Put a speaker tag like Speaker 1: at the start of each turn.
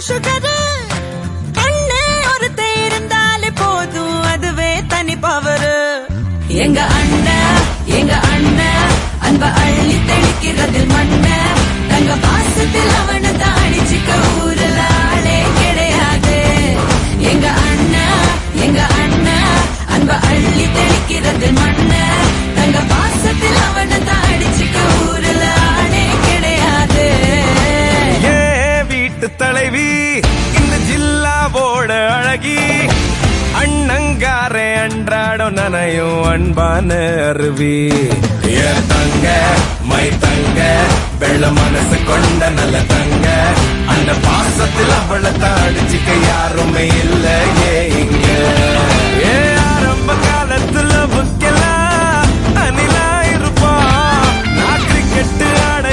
Speaker 1: sugar கண்ணு ஒருத்த இருந்தாலே போதும் அதுவே தனி பவரு எங்க அண்ணன் அன்ப அள்ளி தெளிக்கிறதில் மண்ண தங்க பாசத்தில் அவனை தாடிச்சுக்க ஊரல ஆளே கிடையாது எங்க அண்ணன் அன்ப அள்ளி தெளிக்கிறதில் மண்ண தங்க பாசத்தில் அவனை தாடிச்சுக்க ஊரல ஆளே கிடையாது
Speaker 2: வீட்டு தலைவி இந்த ஜில்லாவோட அழகி அண்ணங்காரே அன்றாடம் நனையும் அன்பான அருவி தங்க மை தங்க வெள்ள மனசு கொண்ட நல்ல தங்க அந்த பாசத்தில் அவளை தாடிச்சுக்க யாருமே இல்ல